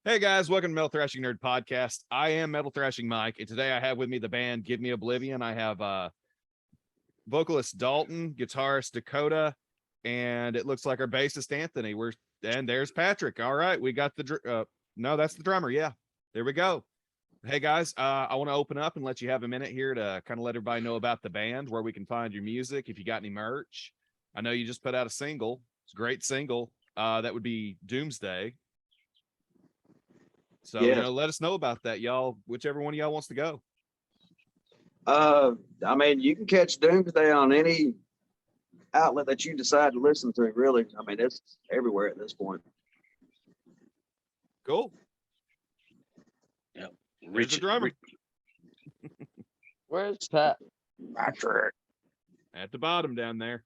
Hey guys, welcome to Metal Thrashing Nerd Podcast. I am Metal Thrashing Mike, and today I have with me the band Give Me Oblivion. I have vocalist Dalton, guitarist Dakota, and it looks like our bassist Anthony. And there's Patrick. All right, we got the no, that's the drummer. Yeah, there we go. Hey guys, I want to open up and let you have a minute here to kind of let everybody know about the band, where we can find your music, if you got any merch. I know you just put out a single. It's a great single. That would be Doomsday. So, Yeah. let us know about that, y'all, whichever one of y'all wants to go. I mean, you can catch Doomsday on any outlet that you decide to listen to, really. I mean, it's everywhere at this point. Cool. Yep. There's the drummer. Where's Pat? Patrick. At the bottom down there.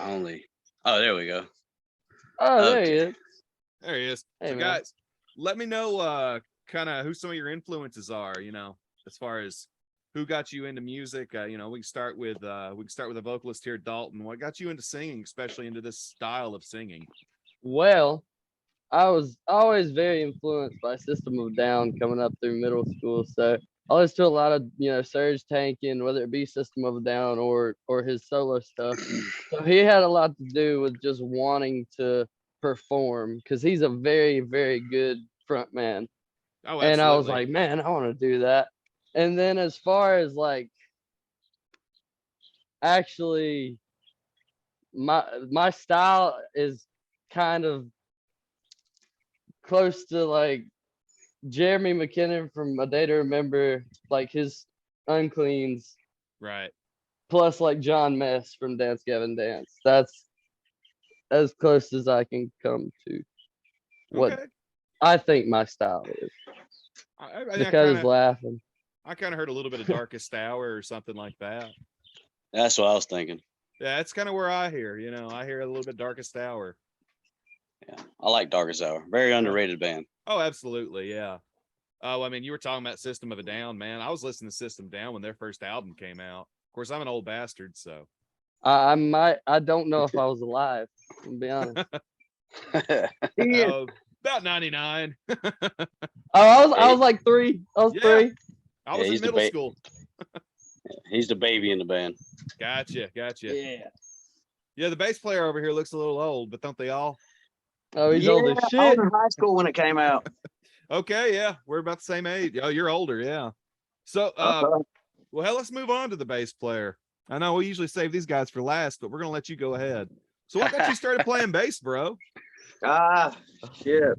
Oh, there we go. Oh, there Okay. he is. There he is. Hey, So, man. guys, let me know kind of who some of your influences are, as far as who got you into music. We can start with a vocalist here, Dalton. What got you into singing, especially into this style of singing? Well, I was always very influenced by System of a Down coming up through middle school. So I listened to a lot of, Serge Tankian, whether it be System of a Down or his solo stuff. So he had a lot to do with just wanting to perform because he's a very, very good front man. Oh, And I was absolutely. like, man, I want to do that. And then as far as like actually my style is kind of close to like Jeremy McKinnon from A Day to Remember, like his Uncleans, Right. plus like John Mess from Dance Gavin Dance. That's as close as I can come to what Okay. I think my style is. Dakota's laughing. I kind of heard a little bit of Darkest Hour or something like that. That's what I was thinking. Yeah, that's kind of where I hear. I hear a little bit Darkest Hour. Yeah, I like Darkest Hour. Very underrated band. Oh, absolutely, yeah. Oh, I mean, you were talking about System of a Down, man. I was listening to System Down when their first album came out. Of course, I'm an old bastard, so. I don't know if I was alive, to be honest. Oh, about 99. I was like 3. I was Yeah. 3. I was in he's the middle school. He's the baby in the band. Gotcha. Yeah. Yeah, the bass player over here looks a little old, but don't they all? Oh, he's old as I shit. was in high school when it came out. Okay, yeah, we're about the same age. Oh, you're older, yeah. So, well, hell, let's move on to the bass player. I know we usually save these guys for last, but we're gonna let you go ahead. So, what got you started playing bass, bro? Shit.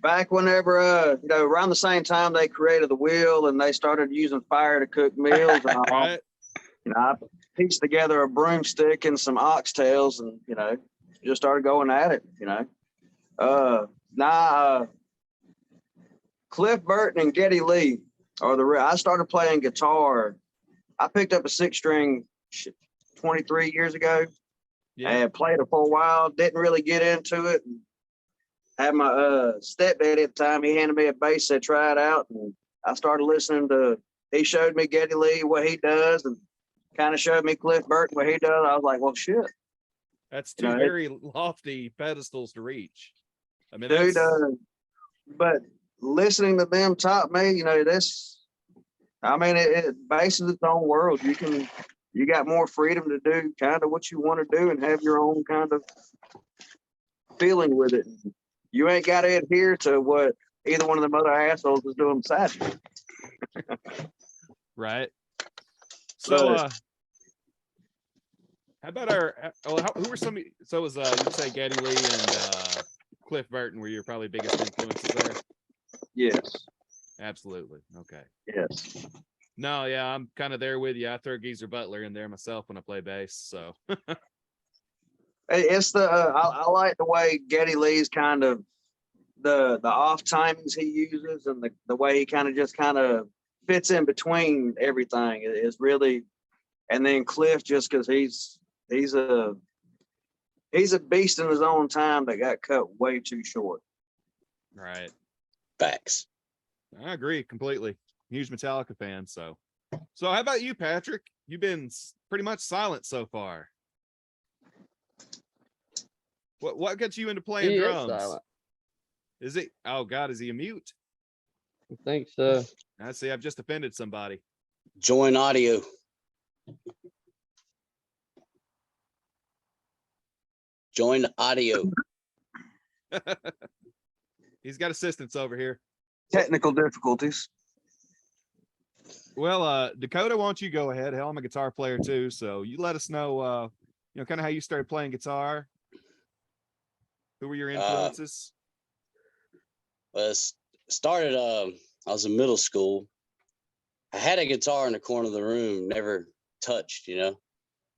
Back whenever, around the same time they created the wheel and they started using fire to cook meals and all, Right? I pieced together a broomstick and some oxtails and, just started going at it, Cliff Burton and Geddy Lee I started playing guitar. I picked up a 6-string 23 years ago. Yeah. And played it for a while. Didn't really get into it. Had my stepdad at the time. He handed me a bass, said try it out, and I started listening to. He showed me Geddy Lee what he does, and kind of showed me Cliff Burton what he does. I was like, well, shit. That's two very lofty pedestals to reach. I mean, Dude, but listening to them taught me, this. I mean, it bases its own world. You got more freedom to do kind of what you want to do and have your own kind of feeling with it. You ain't got to adhere to what either one of them other assholes is doing beside you. Right. So, how about who were some? So it was you'd say Geddy Lee and Cliff Burton were your probably biggest influences there. Yes. Absolutely. Okay. Yes. No, yeah, I'm kind of there with you. I throw Geezer Butler in there myself when I play bass. So It's I like the way Geddy Lee's kind of the off timings he uses and the way he kind of fits in between everything is really. And then Cliff, just because he's a beast in his own time that got cut way too short. right. Facts. I agree completely. Huge Metallica fan. So how about you, Patrick? You've been pretty much silent so far. What got you into playing He is drums? silent. Is it? Oh God, is he a mute? I think so. I see. I've just offended somebody. Join audio. Join audio. He's got assistants over here. Technical difficulties. Well, Dakota, why don't you go ahead? Hell, I'm a guitar player too, so you let us know, kind of how you started playing guitar. Who were your influences? Well, it started. I was in middle school. I had a guitar in the corner of the room, never touched,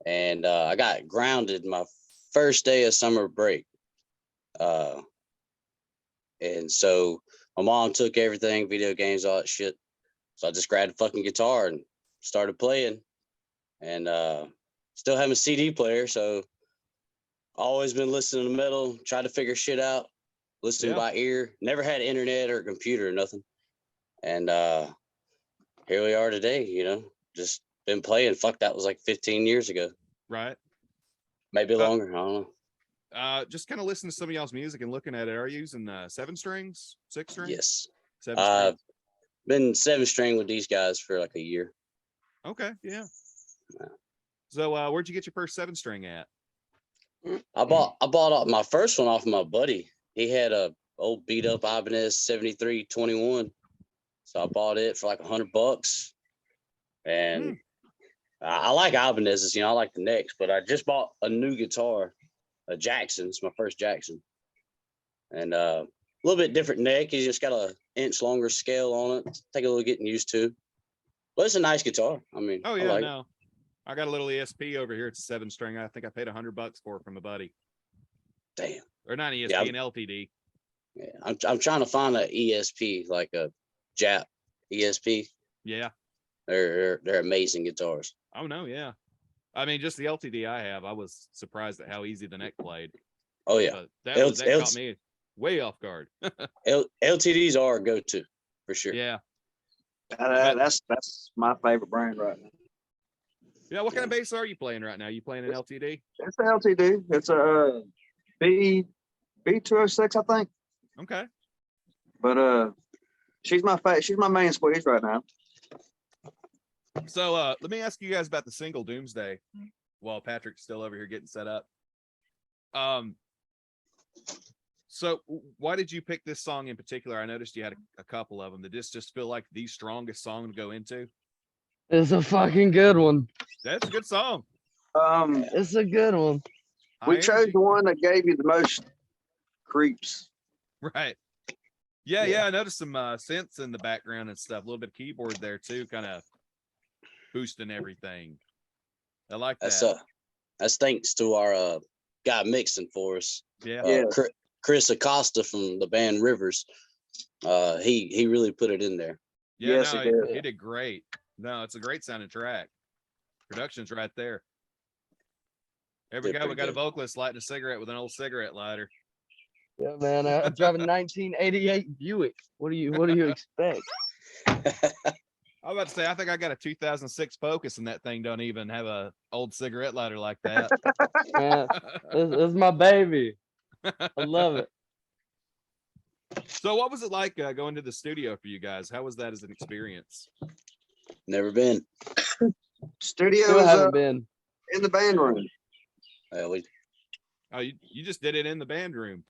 and I got grounded my first day of summer break. And so my mom took everything, video games, all that shit. So I just grabbed a fucking guitar and started playing, and still have a CD player. So always been listening to metal, try to figure shit out, listening Yeah. by ear. Never had internet or computer or nothing. And here we are today, just been playing. Fuck, that was like 15 years ago. Right. Maybe longer. I don't know. Just kind of listen to some of y'all's music and looking at it. Are you using 7 strings, 6 strings? Yes. 7 strings. Been 7-string with these guys for like a year. Okay, yeah. Yeah. So where'd you get your first 7 string at? I bought my first one off of my buddy. He had a old beat up Ibanez 7321. So I bought it for like $100. And I like Ibanez's, I like the necks, but I just bought a new guitar, a Jackson. It's my first Jackson. And a little bit different neck. He's just got a inch longer scale on it. Take a little getting used to. But it's a nice guitar. I mean, Oh I yeah, like it. no. I got a little ESP over here. It's a 7 string. I think I paid $100 for it from a buddy. Damn. Or not ESP, Yeah, an LTD. Yeah, I'm trying to find an ESP, like a Jap ESP. Yeah. They're amazing guitars. Oh no, yeah. I mean, just the LTD I have, I was surprised at how easy the neck played. Oh yeah, But that caught me way off guard. LTDs are a go-to for sure. Yeah. That's my favorite brand right now. Yeah. What kind of bass are you playing right now? You playing an LTD? It's an LTD. It's a B206, I think. Okay. But she's my main squeeze right now. So let me ask you guys about the single Doomsday while Patrick's still over here getting set up. So why did you pick this song in particular? I noticed you had a couple of them. Did this just feel like the strongest song to go into? It's a fucking good one. That's a good song. It's a good one. We High chose energy. the one that gave you the most creeps. Right. Yeah. I noticed some synths in the background and stuff. A little bit of keyboard there too, kind of boosting everything. I like that. That's thanks to our guy mixing for us. Yeah. Chris Acosta from the band Rivers. He really put it in there. Yeah, Yes, no, he did. he did great. No, it's a great sounding track. Production's right there. There we Did go. We pretty got a good. vocalist lighting a cigarette with an old cigarette lighter. Yeah, man. I'm driving 1988 Buick. What do you expect? I was about to say, I think I got a 2006 Focus, and that thing don't even have a old cigarette lighter like that. Man, this is my baby. I love it. So, what was it like going to the studio for you guys? How was that as an experience? Never been. Studio Still is haven't been. in the band room. Oh, you just did it in the band room.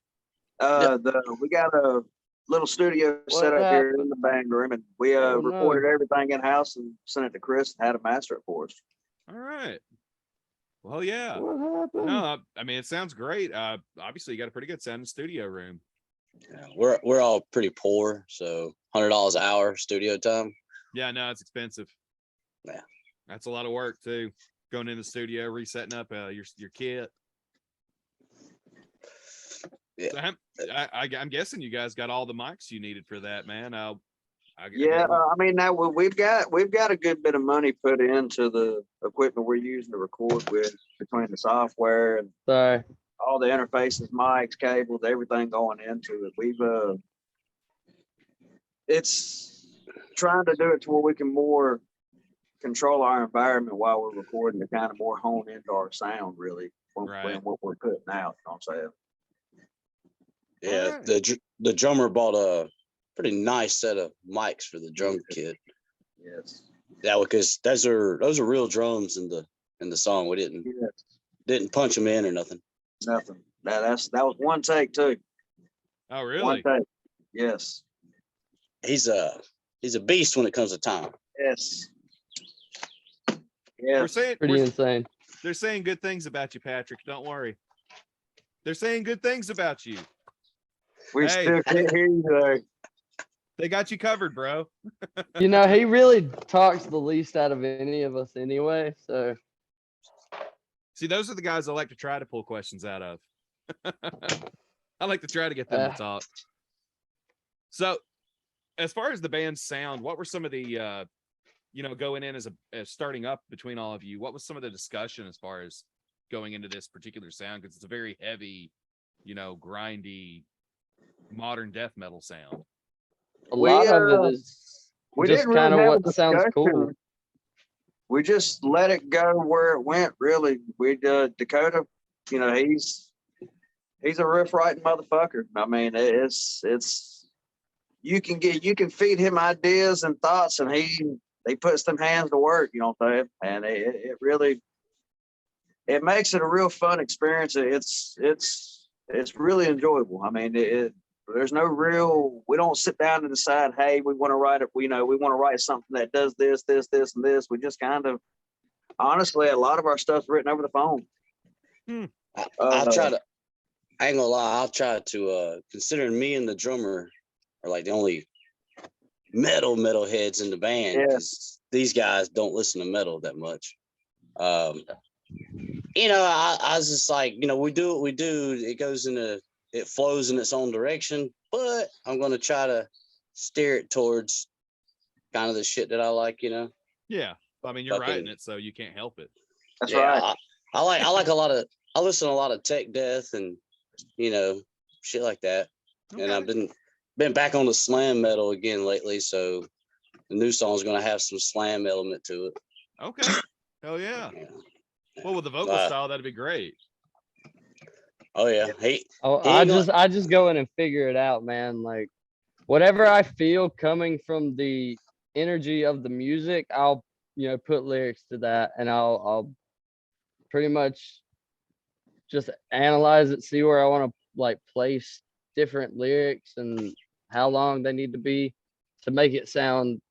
We got a little studio set up here in the band room, and we Oh, no. recorded everything in house and sent it to Chris and had him master it for us. All right. Well, yeah. What happened? No, I mean, it sounds great. Obviously, you got a pretty good sounding studio room. Yeah, we're all pretty poor, so $100 an hour studio time. Yeah, no, it's expensive. Yeah. That's a lot of work too. Going in the studio, resetting up your kit. Yeah. So I'm guessing you guys got all the mics you needed for that, man. I mean, now we've got a good bit of money put into the equipment we're using to record with, between the software and Sorry. all the interfaces, mics, cables, everything going into it. It's trying to do it to where we can more control our environment while we're recording to kind of more hone into our sound, really, when what we're putting out. You know what I'm saying? Yeah, Alright. the drummer bought a pretty nice set of mics for the drum kit. Yes. Yeah, because those are real drums in the song. We Yes. didn't punch them in or nothing. Nothing. That was one take too. Oh, One really? take. Yes. He's a beast when it comes to time. Yes. We're Yes. saying Pretty insane. they're saying good things about you, Patrick. Don't worry. They're saying good things about you. We Hey. still can't hear you though. They got you covered, bro. You know, he really talks the least out of any of us anyway. So See, those are the guys I like to try to pull questions out of. I like to try to get them to talk. So, as far as the band's sound, what were some of the going in as starting up between all of you? What was some of the discussion as far as going into this particular sound? Because it's a very heavy, grindy, modern death metal sound. a lot of it is we just didn't really kind of have a what sounds cool. discussion. We just let it go where it went. Really, we Dakota. He's a riff writing motherfucker. I mean, it's you can feed him ideas and thoughts, and he puts them hands to work. You know what I'm saying? And it really makes it a real fun experience. It's really enjoyable. I mean, there's no real. We don't sit down and decide, hey, we want to write it. We want to write something that does this, this, this, and this. We just kind of, honestly, a lot of our stuff's written over the phone. I'll try to. I ain't gonna lie. I'll try to. Considering me and the drummer are like the only metal heads in the band, because these guys don't listen to metal that much. I was just like, we do what we do. It flows in its own direction, but I'm gonna try to steer it towards kind of the shit that I like. Yeah, I mean, you're writing it, so you can't help it. That's right. I like a lot of. I listen to a lot of tech death and shit like that. Okay. And I've been back on the slam metal again lately, so the new song's gonna have some slam element to it. Okay. Hell yeah. Well, with the vocal style, that'd be great. Oh yeah. I just go in and figure it out, man. Like whatever I feel coming from the energy of the music, I'll put lyrics to that, and I'll pretty much just analyze it, see where I want to like place different lyrics and how long they need to be to make it sound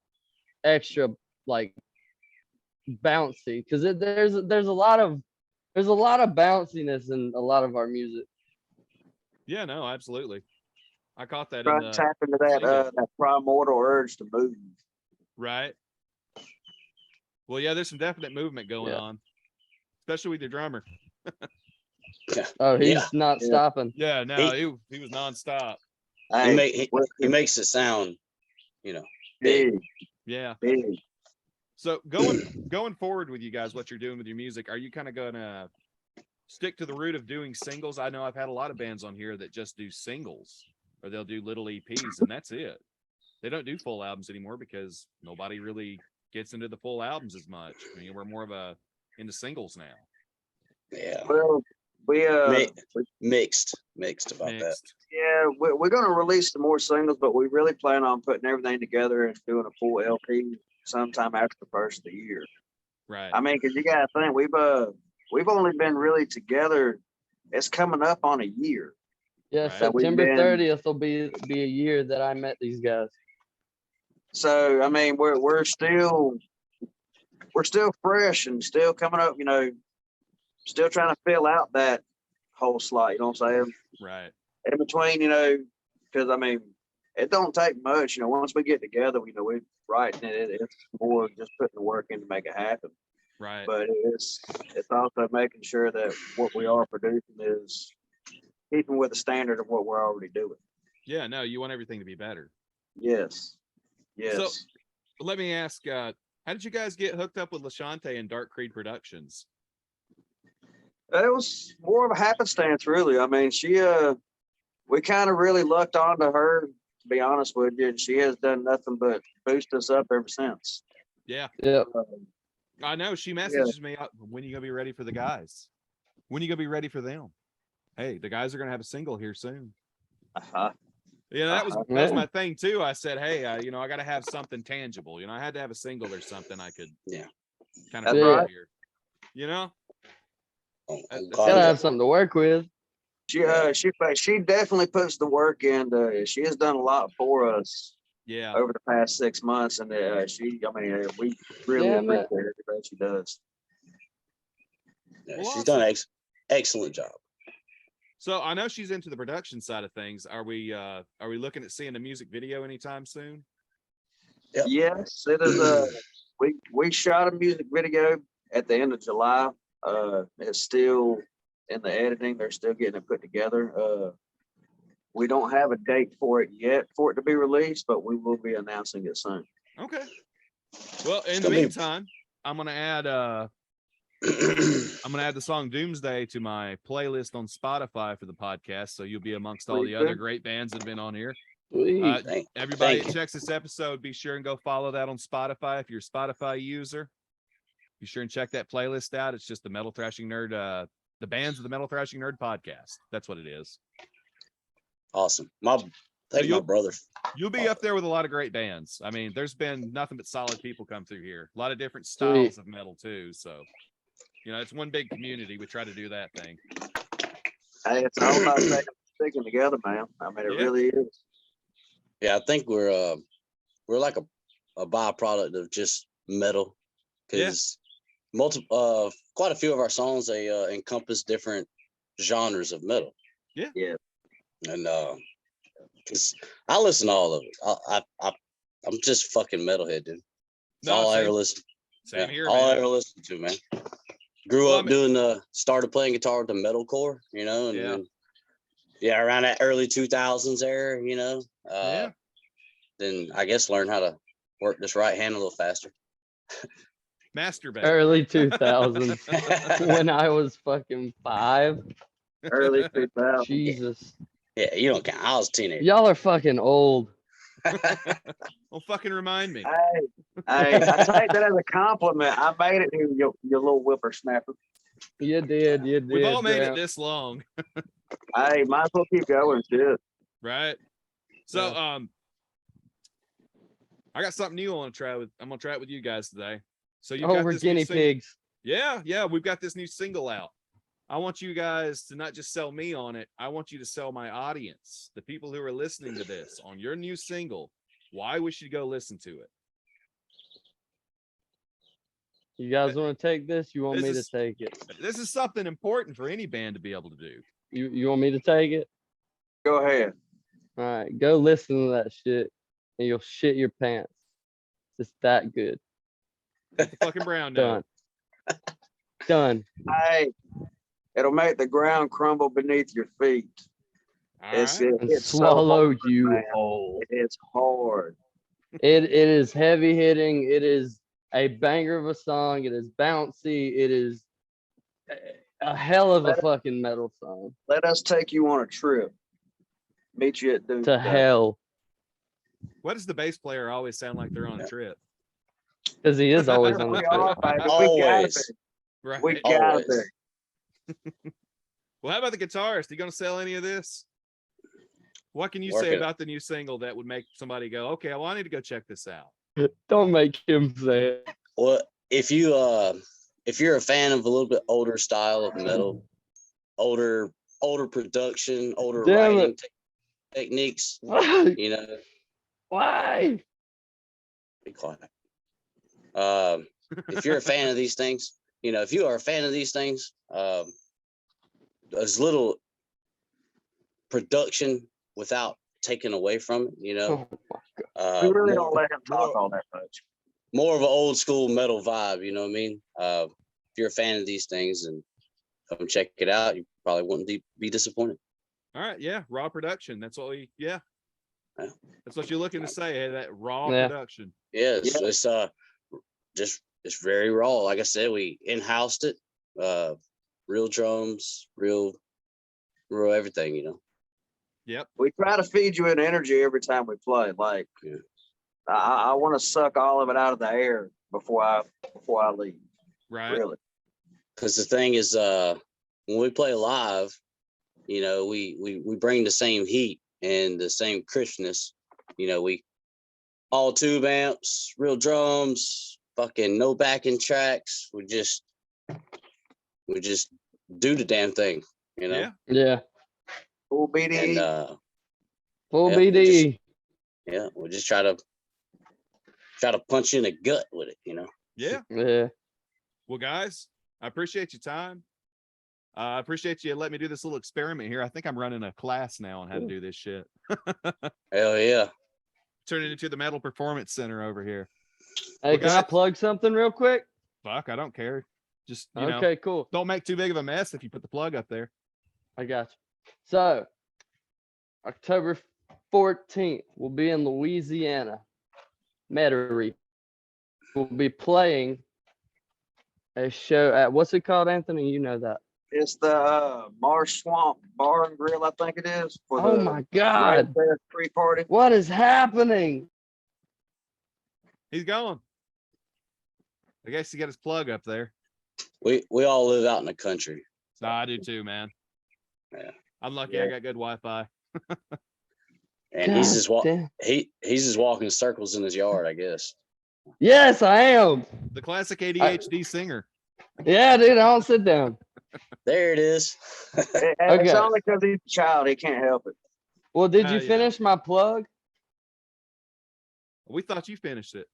extra like bouncy, because there's a lot of bounciness in a lot of our music. Yeah, no, absolutely. I caught that. Try to tap into that primordial urge to move. Right. Well, yeah, there's some definite movement going on, especially with your drummer. Oh, he's not stopping. Yeah, no, he was nonstop. He makes it sound, big. Yeah. Big. So going forward with you guys, what you're doing with your music, are you kind of gonna stick to the route of doing singles? I know I've had a lot of bands on here that just do singles, or they'll do little EPs, and that's it. They don't do full albums anymore because nobody really gets into the full albums as much. I mean, we're more of into singles now. Yeah. Well, we mixed about that. Yeah, we're gonna release some more singles, but we really plan on putting everything together and doing a full LP sometime after the first of the year. Right. I mean, because you gotta think we've only been really together. It's coming up on a year. Yeah, Right. September 30th will be a year that I met these guys. So I mean, we're still fresh and still coming up. Still trying to fill out that whole slot. You know what I'm saying? Right. In between, because I mean, it don't take much. Once we get together, we're writing it. It's more just putting the work in to make it happen. Right. But it's also making sure that what we are producing is keeping with the standard of what we're already doing. Yeah, no, you want everything to be better. Yes. So let me ask, how did you guys get hooked up with LaShante and Dark Creed Productions? It was more of a happenstance, really. I mean, we kind of really lucked onto her, to be honest with you, and she has done nothing but boost us up ever since. Yeah. Yeah. I know. She messages me, when you gonna be ready for the guys? When you gonna be ready for them? Hey, the guys are gonna have a single here soon. Uh-huh. Yeah, that was Uh-huh. my thing too. I said, hey, I got to have something tangible. I had to have a single or something I could kind of That's put right. out here. That's Gotta have something to work with. She definitely puts the work in. She has done a lot for us Yeah. over the past 6 months, and we really Yeah, man. appreciate everything she does. Yeah, Well, she's awesome. done excellent job. So I know she's into the production side of things. Are we looking at seeing a music video anytime soon? Yep. Yes, it is. We shot a music video at the end of July. It's still in the editing. They're still getting it put together. We don't have a date for it yet for it to be released, but we will be announcing it soon. Okay. Well, in the meantime, I'm gonna add the song Doomsday to my playlist on Spotify for the podcast, so you'll be amongst all the other great bands that have been on here. Sweet. Everybody that checks this episode, be sure and go follow that on Spotify if you're a Spotify user. Be sure and check that playlist out. It's just the Metal Thrashing Nerd, the bands of the Metal Thrashing Nerd podcast. That's what it is. Awesome. My brother. You'll be up there with a lot of great bands. I mean, there's been nothing but solid people come through here. A lot of different styles of metal too. So, it's one big community. We try to do that thing. Hey, it's all about sticking together, man. I mean, it really is. Yeah, I think we're like a byproduct of just metal, because quite a few of our songs they encompass different genres of metal. Yeah. And because I listen to all of it. I'm just fucking metalhead, dude. That's all I ever listen. Same here, all man. I ever listen to, man. Grew up started playing guitar with the metalcore, and then, around that early 2000s era, then I guess learned how to work this right hand a little faster. Masturbate. Early 2000s when I was fucking 5. Early 2000s. Jesus. Yeah, you don't count. I was a teenager. Y'all are fucking old. Well, fucking remind me. Hey, I take that as a compliment. I made it, you little whippersnapper. You did. We've all made it this long. Hey, might as well keep going, shit. Right. So, I got something new I'm gonna try it with you guys today. So we're guinea pigs. Yeah, we've got this new single out. I want you guys to not just sell me on it. I want you to sell my audience, the people who are listening to this, on your new single, why we should go listen to it. You guys want to take this? You want me to take it? This is something important for any band to be able to do. You want me to take it? Go ahead. All right, go listen to that shit, and you'll shit your pants. It's that good. The fucking brown note. Done. Hey, it'll make the ground crumble beneath your feet. It's swallow so hard, you man. whole. It's hard. It is heavy hitting. It is a banger of a song. It is bouncy. It is a hell of a fucking metal song. Let us take you on a trip. Meet you at to hell. Why does the bass player always sound like they're on a trip? Because he is always on the trip. Always. Right. We got it. Well, how about the guitarist? You gonna sell any of this? What can you say about the new single that would make somebody go, okay, well, I need to go check this out? Don't make him say it. Well, if you're a fan of a little bit older style of metal, older production, older writing techniques, Why? Be quiet. If you're a fan of these things, if you are a fan of these things, there's little production without taking away from it, Oh we really don't let him talk all that much. More of an old school metal vibe, you know what I mean? If you're a fan of these things and come check it out, you probably wouldn't be disappointed. All right, yeah, raw production. That's what that's what you're looking to say. Hey, that raw production. Yeah, it's very raw. Like I said, we in-housed it. Real drums, real everything, Yep. We try to feed you an energy every time we play. Like, I want to suck all of it out of the air before I leave. Right. Really. Because the thing is, when we play live, we bring the same heat and the same crispness. You know, we all tube amps, real drums, fucking no backing tracks. We just do the damn thing, you know. Yeah. Yeah. Full BD. And Full Yeah, we BD. we just try to punch you in the gut with it, you know. Yeah. Yeah. Well, guys, I appreciate your time. I appreciate you letting me do this little experiment here. I think I'm running a class now on how to do this shit. Hell yeah. Turn it into the Metal Performance Center over here. Hey, Well, can I guys- plug something real quick? Fuck, I don't care. Just, you know, Okay, cool. don't make too big of a mess if you put the plug up there. I got you. So, October 14th, we'll be in Louisiana. Metairie. We'll be playing a show at, what's it called, Anthony? You know that. It's the Marsh Swamp Bar and Grill, I think it is. For Oh the my God. pre-party. What is happening? He's going. I guess he got his plug up there. We all live out in the country. No, I do too, man. Yeah. I'm lucky I Yeah. got good Wi-Fi. And he's God just damn. he's just walking circles in his yard, I guess. Yes, I am. The classic ADHD singer. Yeah, dude, I don't sit down. There it is. It's Okay. only because he's a child. He can't help it. Well, did you Yeah. finish my plug? We thought you finished it.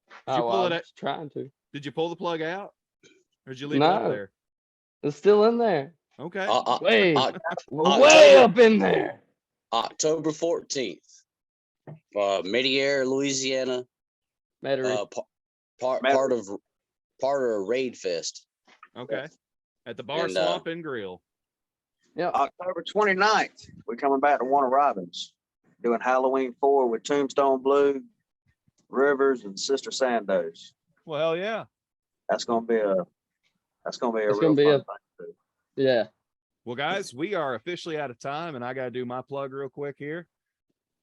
Did Oh, you well, pull I it? was trying to. Did you pull the plug out, or did you leave it up No. there? It's still in there. Okay. Way, Oc- way up in there. October 14th, Midiair, Louisiana. Metairie. Part of a raid fest. Okay. At the Bar And, Swamp and Grill. October 29th, we're coming back to Warner Robins, doing Halloween 4 with Tombstone Blue, Rivers, and Sister Sandoz. Well, hell yeah. That's gonna be a It's real gonna be fun a- thing to do. Yeah. Well, guys, we are officially out of time, and I got to do my plug real quick here.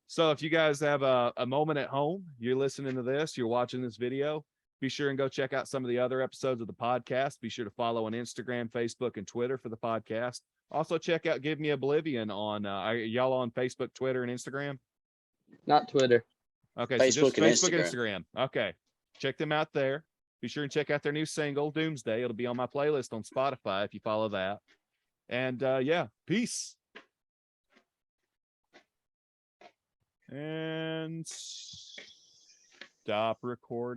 So if you guys have a moment at home, you're listening to this, you're watching this video, be sure and go check out some of the other episodes of the podcast. Be sure to follow on Instagram, Facebook, and Twitter for the podcast. Also, check out Give Me Oblivion on, are y'all on Facebook, Twitter, and Instagram? Not Twitter. Okay, so just Facebook and Facebook and Instagram. Okay, check them out there. Be sure and check out their new single, Doomsday. It'll be on my playlist on Spotify if you follow that. And yeah, peace. And stop recording.